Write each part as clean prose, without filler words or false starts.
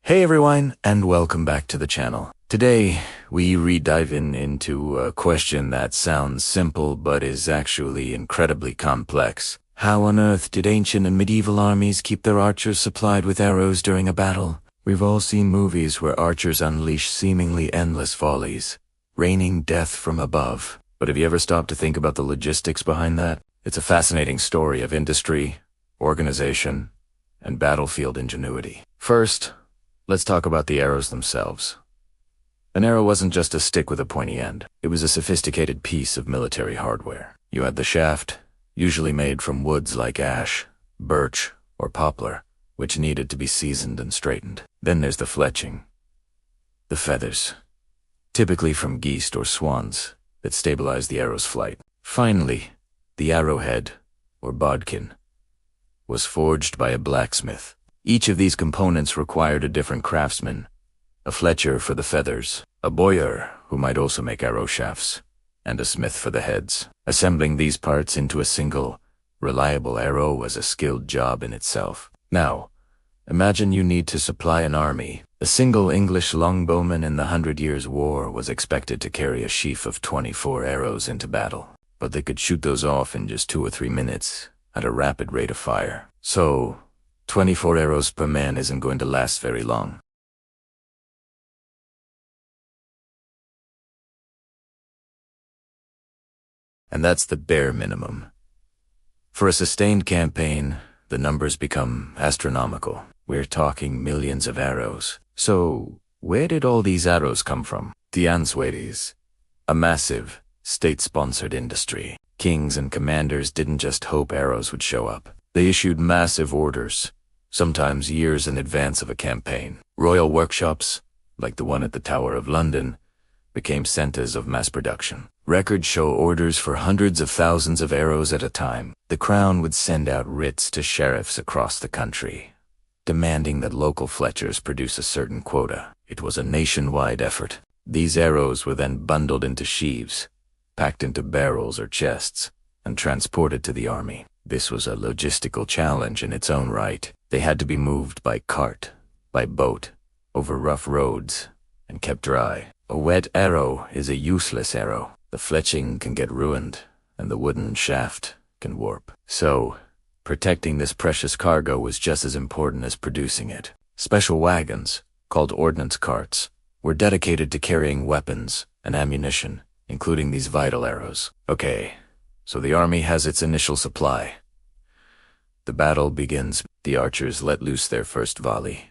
Hey everyone, and welcome back to the channel. Today, we re-dive into a question that sounds simple but is actually incredibly complex. How on earth did ancient and medieval armies keep their archers supplied with arrows during a battle? We've all seen movies where archers unleash seemingly endless volleys, raining death from above. But have you ever stopped to think about the logistics behind that? It's a fascinating story of industry, organization, and battlefield ingenuity. First, let's talk about the arrows themselves. An arrow wasn't just a stick with a pointy end. It was a sophisticated piece of military hardware. You had the shaft, usually made from woods like ash, birch, or poplar, which needed to be seasoned and straightened. Then there's the fletching. The feathers, typically from geese or swans, that stabilize the arrow's flight. Finally, the arrowhead, or bodkin, was forged by a blacksmith. Each of these components required a different craftsman: a fletcher for the feathers, a bowyer who might also make arrow shafts, and a smith for the heads. Assembling these parts into a single, reliable arrow was a skilled job in itself. Now, imagine you need to supply an army. A single English longbowman in the 100 Years' War was expected to carry a sheaf of 24 arrows into battle, but they could shoot those off in just 2 or 3 minutes at a rapid rate of fire. So, 24 arrows per man isn't going to last very long. And that's the bare minimum. For a sustained campaign, the numbers become astronomical. We're talking millions of arrows. So, where did all these arrows come from? The Answeres, a massive, state-sponsored industry. Kings and commanders didn't just hope arrows would show up. They issued massive orders, sometimes years in advance of a campaign. Royal workshops, like the one at the Tower of London, became centers of mass production. Records show orders for hundreds of thousands of arrows at a time. The crown would send out writs to sheriffs across the country, demanding that local fletchers produce a certain quota. It was a nationwide effort. These arrows were then bundled into sheaves, packed into barrels or chests, and transported to the army. This was a logistical challenge in its own right. They had to be moved by cart, by boat, over rough roads, and kept dry. A wet arrow is a useless arrow. The fletching can get ruined, and the wooden shaft can warp. So, protecting this precious cargo was just as important as producing it. Special wagons, called ordnance carts, were dedicated to carrying weapons and ammunition, including these vital arrows. Okay, so the army has its initial supply. The battle begins. The archers let loose their first volley.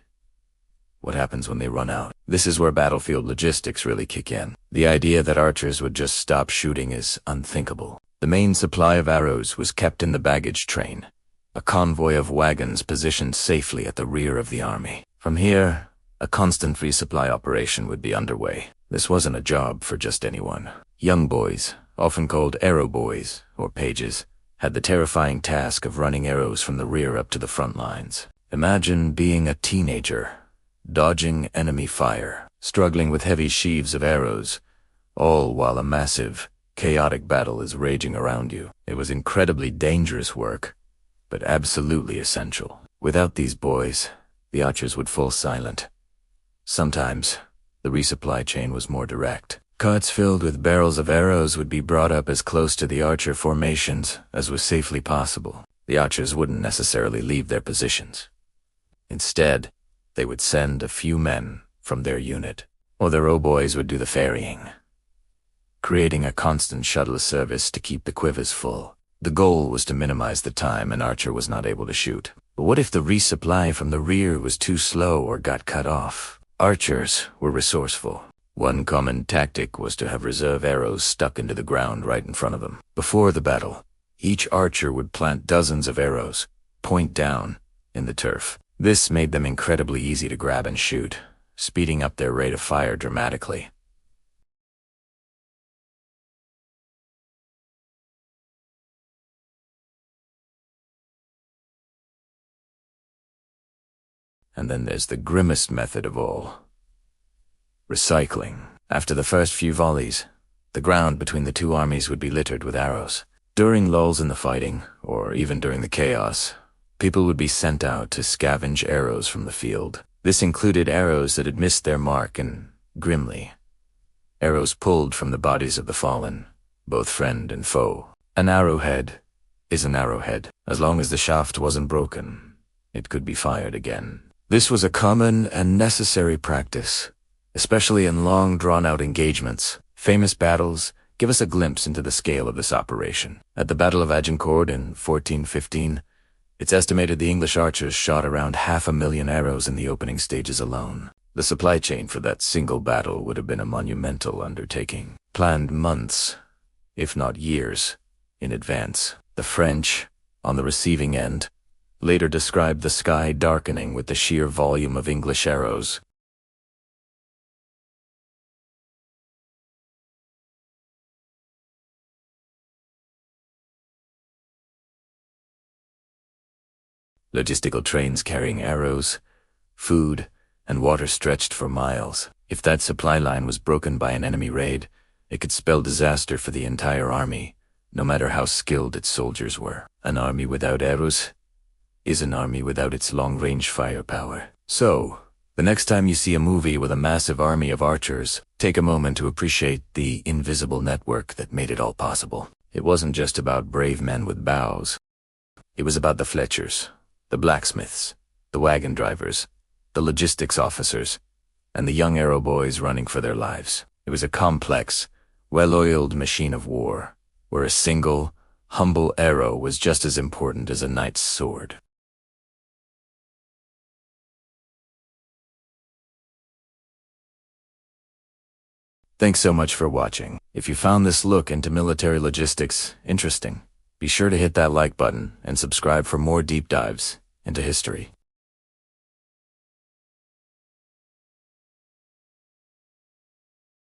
What happens when they run out? This is where battlefield logistics really kick in. The idea that archers would just stop shooting is unthinkable. The main supply of arrows was kept in the baggage train, a convoy of wagons positioned safely at the rear of the army. From here, a constant resupply operation would be underway. This wasn't a job for just anyone. Young boys, often called arrow boys or pages, had the terrifying task of running arrows from the rear up to the front lines. Imagine being a teenager, dodging enemy fire, struggling with heavy sheaves of arrows, all while a massive, chaotic battle is raging around you. It was incredibly dangerous work, but absolutely essential. Without these boys, the archers would fall silent. Sometimes, the resupply chain was more direct. Carts filled with barrels of arrows would be brought up as close to the archer formations as was safely possible. The archers wouldn't necessarily leave their positions. Instead, they would send a few men from their unit, or the row boys would do the ferrying, creating a constant shuttle service to keep the quivers full. The goal was to minimize the time an archer was not able to shoot. But what if the resupply from the rear was too slow or got cut off? Archers were resourceful. One common tactic was to have reserve arrows stuck into the ground right in front of them. Before the battle, each archer would plant dozens of arrows, point down, in the turf. This made them incredibly easy to grab and shoot, speeding up their rate of fire dramatically. And then there's the grimmest method of all: recycling. After the first few volleys, the ground between the two armies would be littered with arrows. During lulls in the fighting, or even during the chaos, people would be sent out to scavenge arrows from the field. This included arrows that had missed their mark, and, grimly, arrows pulled from the bodies of the fallen, both friend and foe. An arrowhead is an arrowhead. As long as the shaft wasn't broken, it could be fired again. This was a common and necessary practice, especially in long, drawn-out engagements. Famous battles give us a glimpse into the scale of this operation. At the Battle of Agincourt in 1415, it's estimated the English archers shot around 500,000 arrows in the opening stages alone. The supply chain for that single battle would have been a monumental undertaking, planned months, if not years, in advance. The French, on the receiving end, later described the sky darkening with the sheer volume of English arrows. Logistical trains carrying arrows, food, and water stretched for miles. If that supply line was broken by an enemy raid, it could spell disaster for the entire army, no matter how skilled its soldiers were. An army without arrows is an army without its long-range firepower. So, the next time you see a movie with a massive army of archers, take a moment to appreciate the invisible network that made it all possible. It wasn't just about brave men with bows. It was about the Fletchers, the blacksmiths, the wagon drivers, the logistics officers, and the young arrow boys running for their lives. It was a complex, well-oiled machine of war, where a single, humble arrow was just as important as a knight's sword. Thanks so much for watching. If you found this look into military logistics interesting, be sure to hit that like button and subscribe for more deep dives into history.